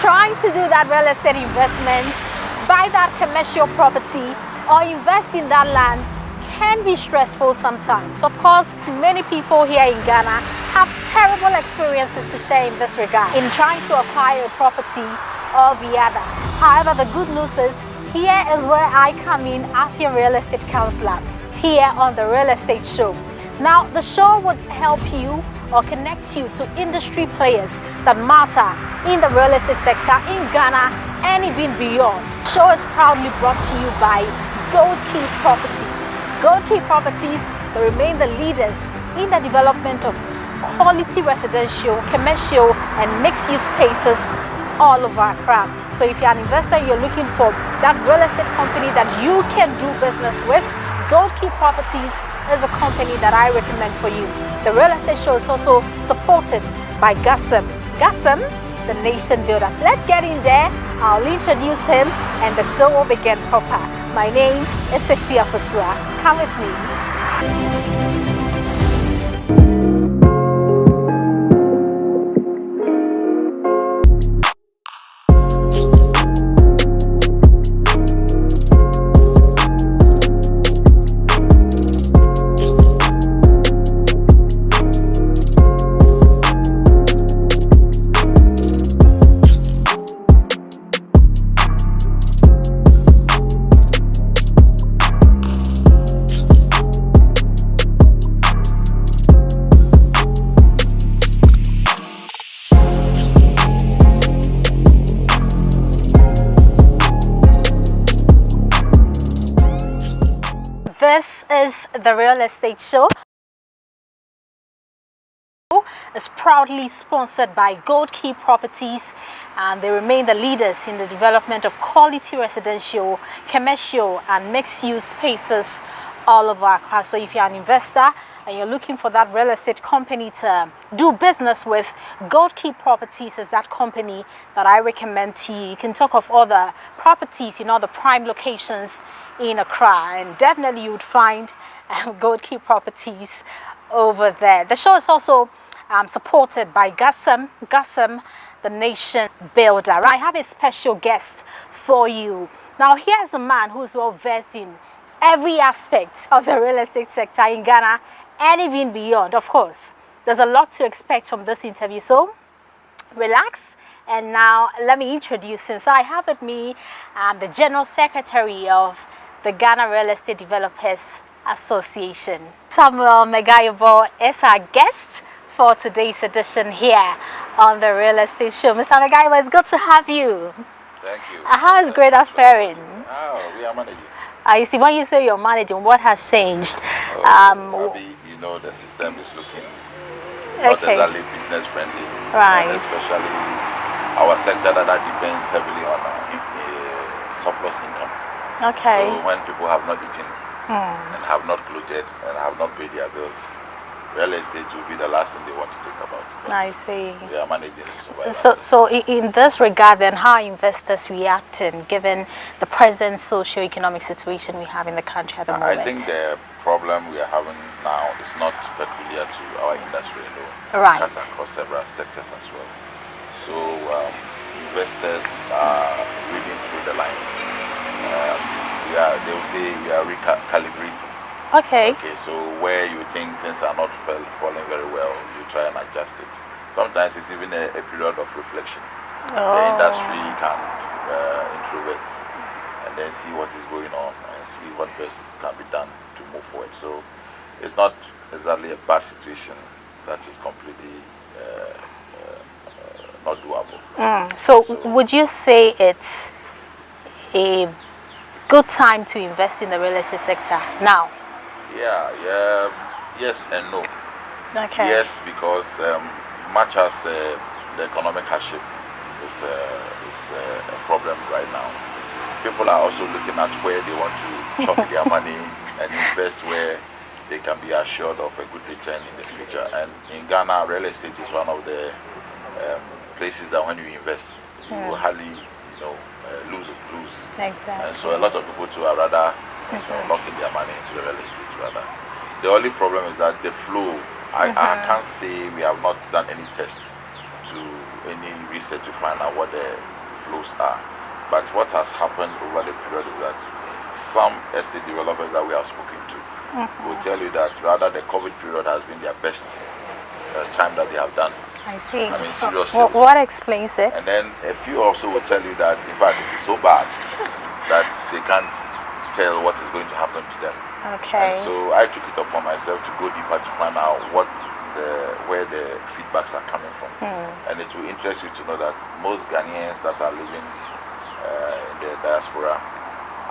trying to do that real estate investment, buy that commercial property, or invest in that land can be stressful sometimes. Of course, many people here in Ghana have terrible experiences to share in this regard in trying to acquire a property or the other. However, the good news is here is where I come in as your real estate counselor here on the Real Estate Show. Now, the show would help you or connect you to industry players that matter in the real estate sector in Ghana and even beyond. The show is proudly brought to you by Gold Key Properties. Gold Key Properties, they remain the leaders in the development of quality residential, commercial, and mixed-use spaces all over Accra. So if you're an investor, you're looking for that real estate company that you can do business with, Gold Key Properties is a company that I recommend for you. The Real Estate Show is also supported by Gassam. Gassam, the nation builder. Let's get in there. I'll introduce him and the show will begin proper. My name is Sophia Fosua. Come with me. This is the Real Estate Show. Is proudly sponsored by Gold Key Properties, and they remain the leaders in the development of quality residential, commercial, and mixed-use spaces all over Accra. So if you're an investor and you're looking for that real estate company to do business with, Gold Key Properties is that company that I recommend to you. You can talk of all the properties in all the prime locations in Accra, and definitely you would find Gold Key Properties over there. The show is also supported by Gassam, the nation builder. I have a special guest for you. Now, here's a man who's well versed in every aspect of the real estate sector in Ghana and even beyond. Of course, there's a lot to expect from this interview, so relax. And now let me introduce him. So I have with me the General Secretary of the Ghana Real Estate Developers Association. Samuel Megayebo is our guest for today's edition here on the Real Estate Show. Mr. Megayebo, it's good to have you. Thank you. How is Greater faring? Oh, we are managing. You see, when you say you're managing, what has changed? You know, the system is looking not exactly business friendly. Right. And especially our sector that depends heavily on surplus income. Okay. So when people have not eaten and have not clothed and have not paid their bills, real estate will be the last thing they want to think about. But I see. we are managing to survive. So in this regard, then, how are investors reacting given the present socio-economic situation we have in the country at the moment? I think the problem we are having now is not peculiar to our industry alone. Right. It cuts across several sectors as well. So investors are reading through the lines. They will say we are recalibrating. Okay. Okay, so where you think things are not falling very well, you try and adjust it. Sometimes it's even a period of reflection. The industry can introvert and then see what is going on and see what best can be done to move forward. So it's not exactly a bad situation that is completely not doable. So would you say it's a good time to invest in the real estate sector now? Yeah, yes and no. Okay. Yes, because much as the economic hardship is a problem right now, people are also looking at where they want to chop their money and invest where they can be assured of a good return in the future. And in Ghana, real estate is one of the places that when you invest, you will hardly, lose. Exactly. And so a lot of people too are rather locking their money into the real estate rather. The only problem is that the flow. I can't say we have not done any tests to any research to find out what the flows are. But what has happened over the period is that some estate developers that we have spoken to will tell you that rather the COVID period has been their best time that they have done. I see. I mean, serious sales. What explains it? And then a few also will tell you that, in fact, it is so bad that they can't tell what is going to happen to them. Okay. And so I took it upon myself to go deeper to find out where the feedbacks are coming from. And it will interest you to know that most Ghanaians that are living in the diaspora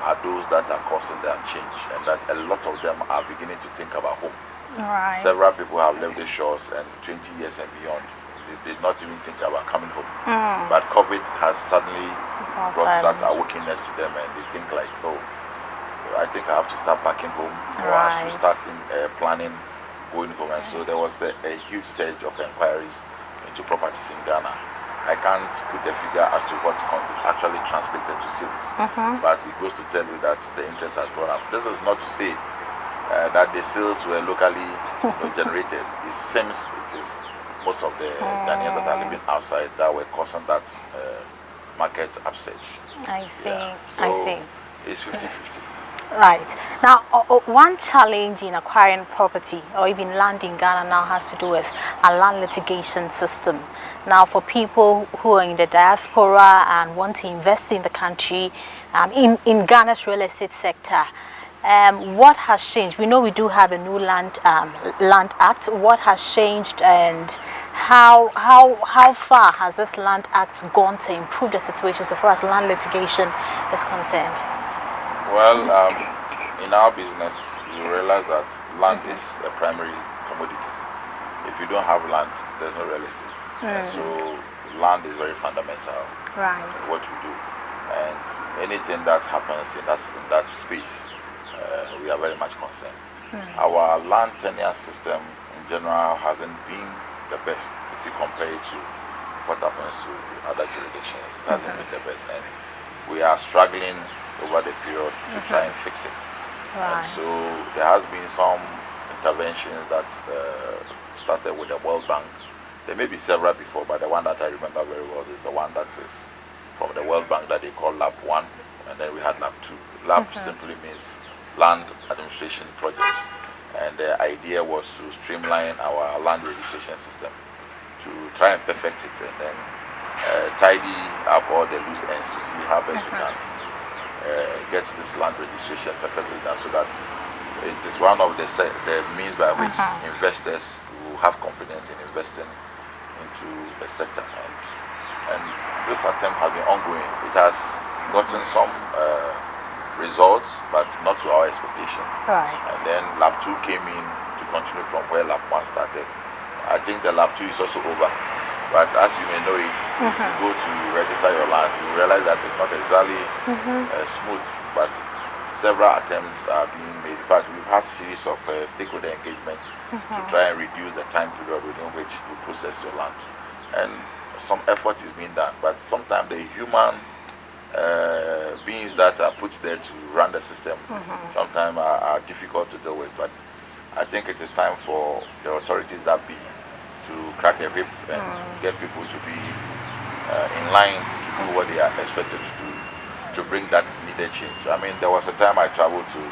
are those that are causing their change, and that a lot of them are beginning to think about home. Right. Several people have left the shores, and 20 years and beyond, they did not even think about coming home. But COVID has suddenly brought that awakeness to them, and they think like, oh, I think I have to start packing home, or I have to start planning going home. And so there was a huge surge of inquiries into properties in Ghana. I can't put a figure as to what actually translated to sales, but it goes to tell you that the interest has gone up. This is not to say that the sales were locally generated. It seems it is most of the Ghanaians that are living outside that were causing that market upsurge. I see. Yeah. So I see. it's 50-50. Right. Now, one challenge in acquiring property or even land in Ghana now has to do with a land litigation system. Now, for people who are in the diaspora and want to invest in the country, in Ghana's real estate sector, what has changed? We know we do have a new land act. What has changed, and how far has this land act gone to improve the situation so far as land litigation is concerned? Well, in our business, you realize that land is a primary commodity. If you don't have land, there's no real estate. And so land is very fundamental. Right. What we do, and anything that happens in that space, we are very much concerned. Our land tenure system in general hasn't been the best if you compare it to what happens to other jurisdictions. It hasn't been the best, and we are struggling over the period to try and fix it. Right. And so there has been some interventions that started with the World Bank. There may be several before, but the one that I remember very well is the one that is from the World Bank that they call Lab 1, and then we had Lab 2. Lab simply means Land Administration Project, and the idea was to streamline our land registration system, to try and perfect it, and then tidy up all the loose ends to see how best we can get this land registration perfectly done, so that it is one of the means by which investors will have confidence in investing into the sector. And this attempt has been ongoing. It has gotten some results, but not to our expectation. Right. And then Lab 2 came in to continue from where Lab 1 started. I think the Lab 2 is also over. But as you may know it, if you go to register your land, you realize that it's not exactly smooth, but several attempts are being made. In fact, we've had a series of stakeholder engagement to try and reduce the time period within which you process your land. And some effort is being done, but sometimes the human beings that are put there to run the system sometimes are difficult to deal with. But I think it is time for the authorities that be to crack the whip and get people to be in line to do what they are expected to do to bring that needed change. I mean, there was a time I traveled to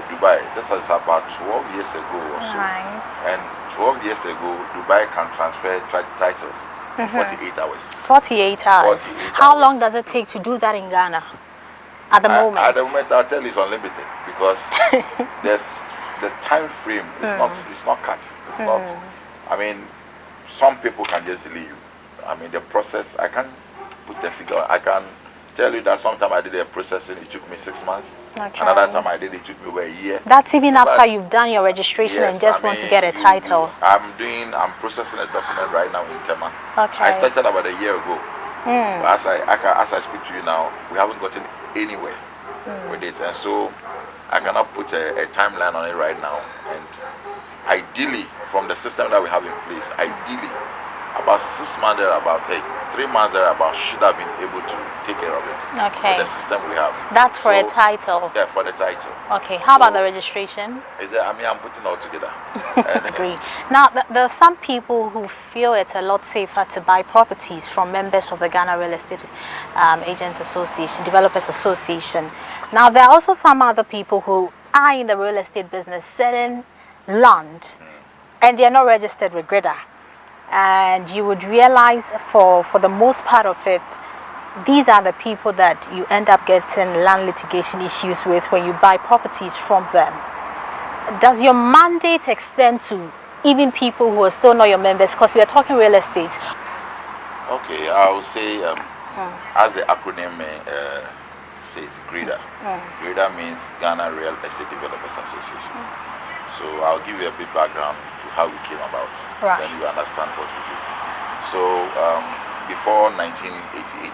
Dubai. This was about 12 years ago or so. Right. And 12 years ago, Dubai can transfer titles in 48 hours. 48 hours. 48 How hours. long does it take to do that in Ghana? At the moment? At the moment, I'll tell you it's unlimited, because there's the time frame is not cut. It's not. I mean, some people can just delay you. I mean, the process, I can't put the figure. I can tell you that sometime I did the processing, it took me 6 months. Okay. Another time I did it took me over a year. That's even after But you've done your registration yes, and just I want to mean, get a title. I'm processing a document right now in Tema. Okay. I started about a year ago. But as I speak to you now, we haven't gotten anywhere with it, and so I cannot put a timeline on it right now. And ideally, from the system that we have in place, ideally, about 6 months there, about 3 months there, about should have been able to take care of it. Okay. With the system we have. That's for a title. Yeah, for the title. Okay. How about the registration? I'm putting all together. Agree. Now, there are some people who feel it's a lot safer to buy properties from members of the Ghana Real Estate Agents Association, Developers Association. Now, there are also some other people who are in the real estate business selling land, and they are not registered with GRIDA. And you would realize for the most part of it, these are the people that you end up getting land litigation issues with when you buy properties from them. Does your mandate extend to even people who are still not your members? Because we are talking real estate. Okay, I would say, as the acronym says, GRIDA. GRIDA means Ghana Real Estate Developers Association. So I'll give you a bit background to how we came about. Right. Then you understand what we do. So before 1988,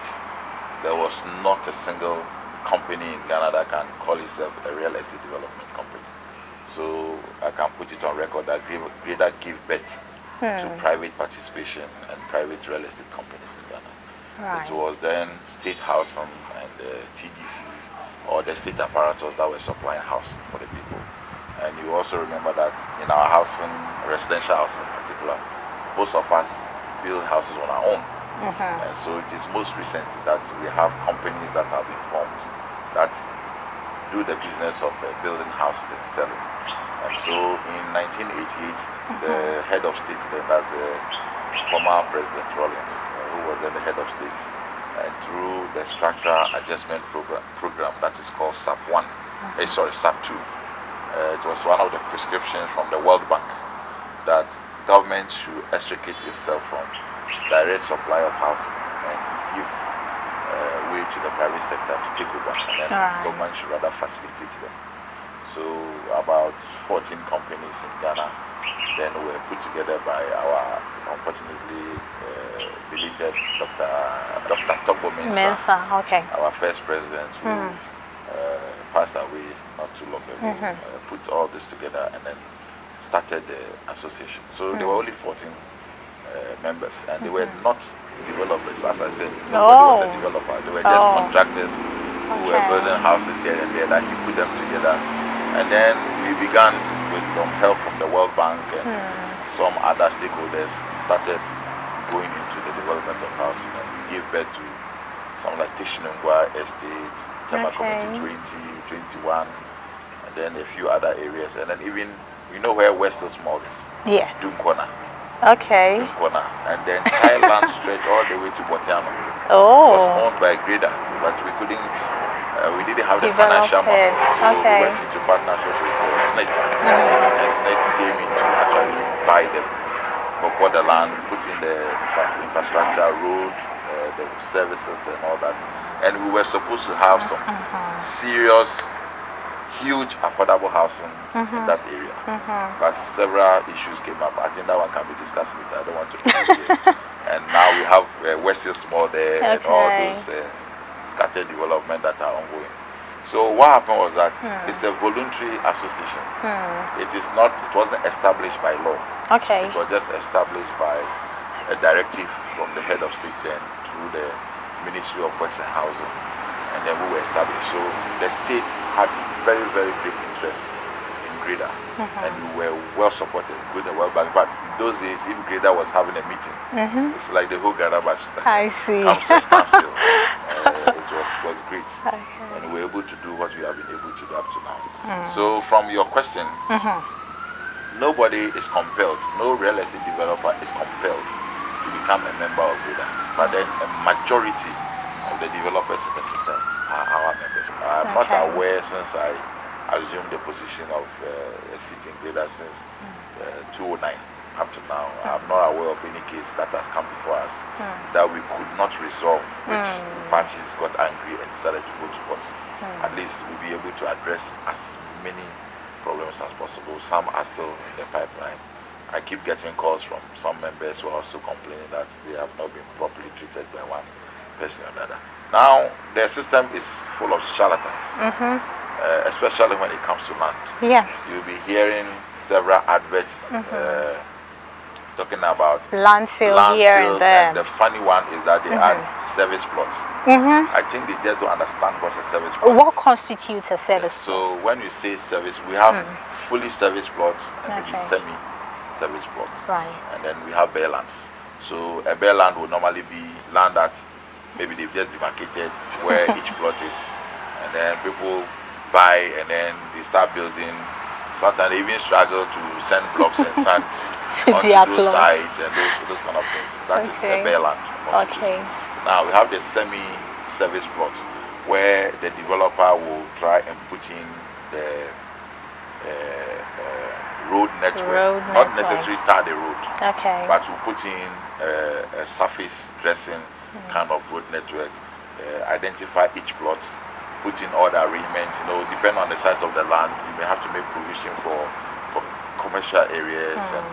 there was not a single company in Ghana that can call itself a real estate development company. So I can put it on record that GRIDA gave birth to private participation and private real estate companies in Ghana. Right. It was then state housing and TDC, or the state apparatus that were supplying housing for the people. And you also remember that in our housing, residential housing in particular, most of us build houses on our own. And so it is most recent that we have companies that have been formed that do the business of building houses and selling. And so in 1988, the head of state then, that's former President Rawlings, who was then the head of state, and through the structural adjustment program that is called SAP 1, SAP 2, it was one of the prescriptions from the World Bank that government should extricate itself from direct supply of housing and give way to the private sector to take over, and then government should rather facilitate them. So about 14 companies in Ghana then were put together by our, unfortunately, belated Dr. Togbo Mensah, our first president, who passed away not too long ago. Put all this together and then started the association. So there were only 14 members, and they were not developers, as I said. Nobody was a developer. They were just contractors who were building houses here and there, that he put them together. And then we began with some help from the World Bank and some other stakeholders, started going into the development of housing, and we gave birth to something like Tishinungwa Estate, Tema Community 20, 21, and then a few other areas. And then even, we know where Westers Mall is. Yes. Dunkona. Okay. Dunkona. And then Thailand stretch all the way to Botiano. It was owned by GRIDA, but we couldn't, we didn't have the financial muscle. So we went into partnership with SNITS. And SNITS came in to actually buy them, bought the land, put in the infrastructure, road, the services and all that. And we were supposed to have some serious, huge affordable housing in that area. But several issues came up. I think that one can be discussed later. I don't want to put it here. And now we have Western Small there and all those scattered development that are ongoing. So what happened was that it's a voluntary association. It wasn't established by law. It was just established by a directive from the head of state then through the Ministry of Works and Housing, and then we were established. So the state had very, very great interest in GRIDA, and we were well supported with the World Bank. But in those days, if GRIDA was having a meeting, it's like the whole Ghana comes to a standstill. It was great, and we were able to do what we have been able to do up to now. So from your question, nobody is compelled, no real estate developer is compelled to become a member of GRIDA, but then a majority of the developers in the system are our members. I'm not aware, since I assumed the position of a seat in GRIDA since 2009 up to now. I'm not aware of any case that has come before us that we could not resolve, which parties got angry and decided to go to court. At least we'll be able to address as many problems as possible. Some are still in the pipeline. I keep getting calls from some members who are also complaining that they have not been properly treated by one person or another. Now, the system is full of charlatans, especially when it comes to land. You'll be hearing several adverts talking about land sale land here sales, and there. and the funny one is that they add service plots. I think they just don't understand what a service plot What is. constitutes a service So plot? when you say service, we have fully service plots and maybe Okay. semi-service plots. Right. And then we have bare lands. So a bare land would normally be land that maybe they've just demarcated where each plot is. And then people buy and then they start building. Sometimes they even struggle to send blocks and sand To onto their those plots. sites and those kind of things. That is Okay. a bare land. mostly. Okay. Now we have the semi-service plots where the developer will try and put in the road network, not necessarily tar the road, Okay. but to put in a surface dressing kind of road network, identify each plot, put in all the arrangements, depending on the size of the land, you may have to make provision for commercial areas and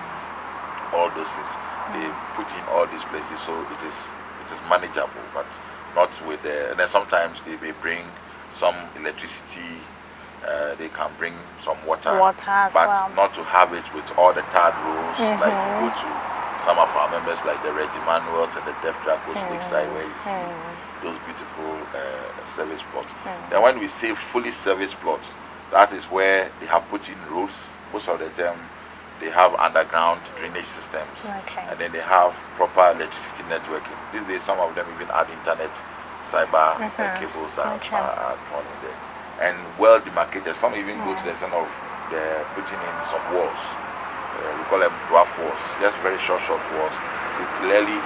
all those things. They put in all these places so it is manageable, but not with and then sometimes they may bring some electricity, they can bring some water As but well. not to have it with all the tarred roads like you go to some of our members like the Reggie Manuels and the Deaf Dracos Lakeside where you see those beautiful service plots. Then when we say fully service plots, that is where they have put in roads. Most of the time they have underground drainage systems, and then they have proper electricity networking. These days some of them even add internet, cyber cables that are thrown in there. And well demarcated. Some even go to the extent of putting in some walls. We call them dwarf walls. Just very short walls to clearly,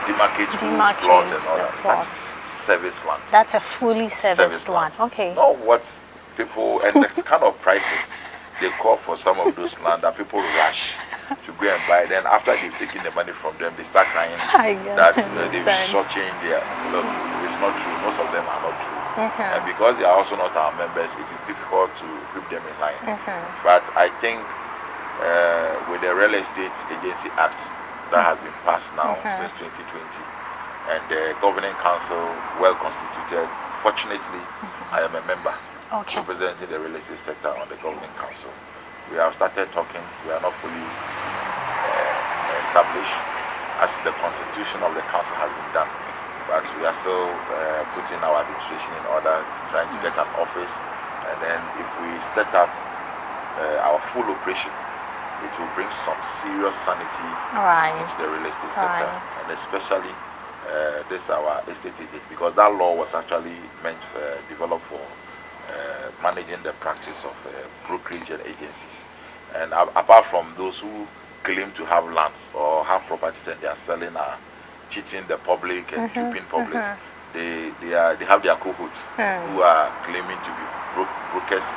demarcate whose plot and all that. That's service land. That's a fully service land. Okay. Not what people and the kind of prices they call for some of those land that people rush to go and buy. Then after they've taken the money from them, they start crying that they've shortchanged their. Look, it's not true. Most of them are not true. And because they are also not our members, it is difficult to keep them in line. But I think with the Real Estate Agency Act that has been passed now since 2020, and the Governing Council, well constituted, fortunately, I am a member representing the real estate sector on the Governing Council. We have started talking. We are not fully established as the constitution of the council has been done. But we are still putting our administration in order, trying to get an office, and then if we set up our full operation, it will bring some serious sanity into the real estate sector, and especially this our estate agent, because that law was actually meant developed for managing the practice of brokerage and agencies. And apart from those who claim to have lands or have properties and they are selling cheating the public and duping public, they have their cohorts who are claiming to be brokers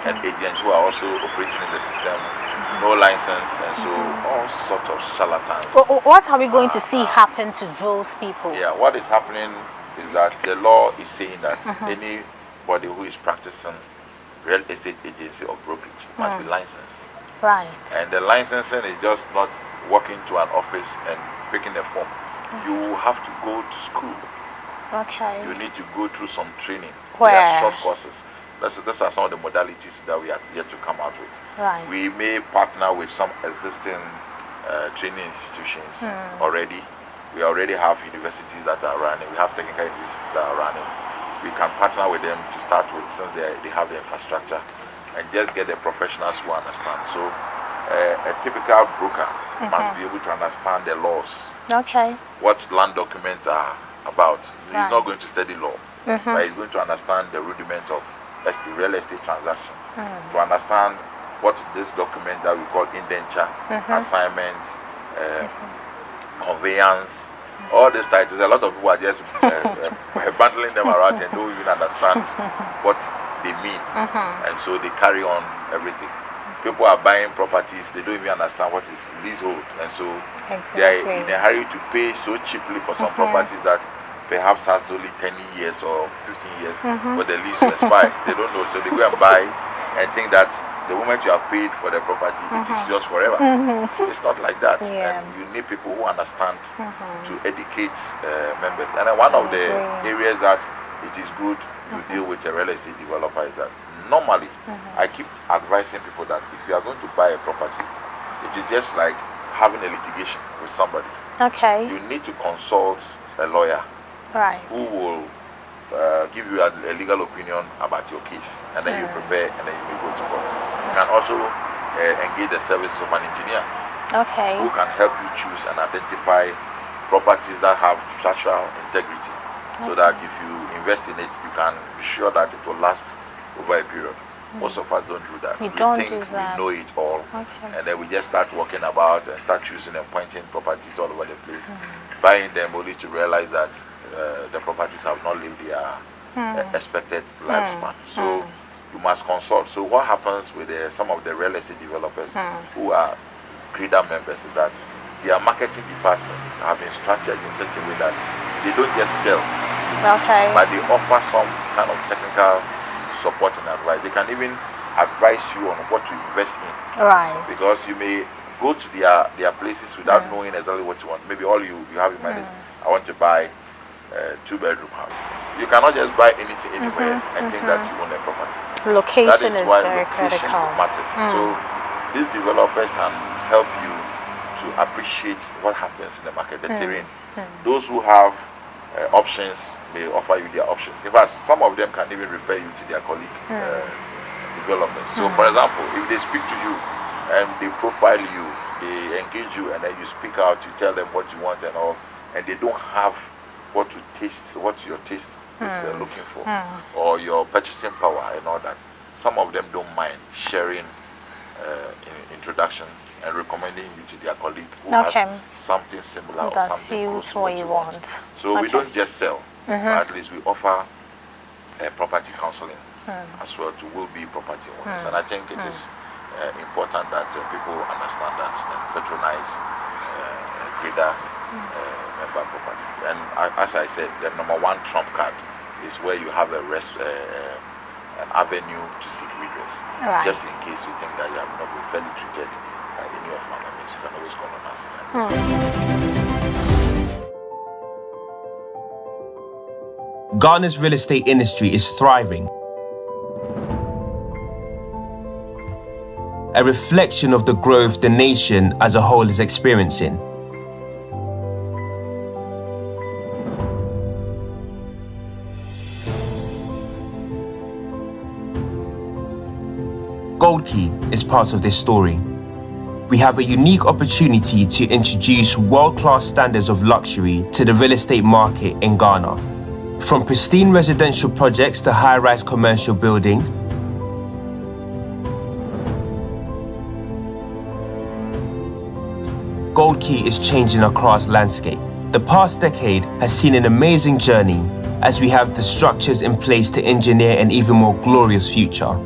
and agents who are also operating in the system, no license, and so all sorts of charlatans. What are we going to see happen to those people? Yeah, what is happening is that the law is saying that anybody who is practicing real estate agency or brokerage must be licensed. Right. And the licensing is just not walking to an office and picking a form. You have to go to school. Okay. You need to go through some training. Where? There are short courses. These are some of the modalities that we are yet to come out with. Right. We may partner with some existing training institutions already. We already have universities that are running. We have technical universities that are running. We can partner with them to start with, since they have the infrastructure, and just get the professionals who understand. So a typical broker must be able to understand the laws. Okay. What land documents are about. He's not going to study law, but he's going to understand the rudiments of real estate transaction, to understand what this document that we call indenture, assignments, conveyance, all these titles. A lot of people are just bundling them around and don't even understand what they mean, and so they carry on everything. People are buying properties, they don't even understand what is leasehold, and so they are in a hurry to pay so cheaply for some properties that perhaps has only 10 years or 15 years for the lease to expire. They don't know, so they go and buy and think that the moment you have paid for the property, it is yours forever. It's not like that. And you need people who understand to educate members. And then one of the areas that it is good you deal with a real estate developer is that normally I keep advising people that if you are going to buy a property, it is just like having a litigation with somebody, Okay. you need to consult a lawyer Right. who will give you a legal opinion about your case, and then you prepare, and then you may go to court. You can also engage the service of an engineer Okay. who can help you choose and identify properties that have structural integrity, so that if you invest in it, you can be sure that it will last over a period. Most of us don't do that. We We don't think do that. we know it all, Okay. and then we just start walking about and start choosing and pointing properties all over the place, buying them only to realize that the properties have not lived their expected lifespan. So you must consult. So what happens with some of the real estate developers who are greater members is that their marketing departments have been structured in such a way that they don't just sell, Okay. but they offer some kind of technical support and advice. They can even advise you on what to invest in, Right. because you may go to their places without knowing exactly what you want. Maybe all you have in mind is, I want to buy a 2-bedroom house. You cannot just buy anything anywhere and think that you own a property. Location That is is why very location critical. matters. So these developers can help you to appreciate what happens in the market, the terrain. Those who have options may offer you their options. In fact, some of them can even refer you to their colleague developers. So for example, if they speak to you and they profile you, they engage you, and then you speak out, you tell them what you want and all, and they don't have what your taste is looking for, or your purchasing power and all that, some of them don't mind sharing introduction and recommending you to their colleague who has something similar or That something close suits to what you want. So we don't just sell, but at least we offer property counseling as well to will-be property owners. And I think it is important that people understand that and patronize greater member properties. And as I said, the number one trump card is where you have an avenue to seek redress. Right. Just in case you think that you have not been fairly treated by any of our members, you can always call on us. Ghana's real estate industry is thriving, a reflection of the growth the nation as a whole is experiencing. Gold Key is part of this story. We have a unique opportunity to introduce world-class standards of luxury to the real estate market in Ghana. From pristine residential projects to high-rise commercial buildings, Gold Key is changing across landscape. The past decade has seen an amazing journey as we have the structures in place to engineer an even more glorious future.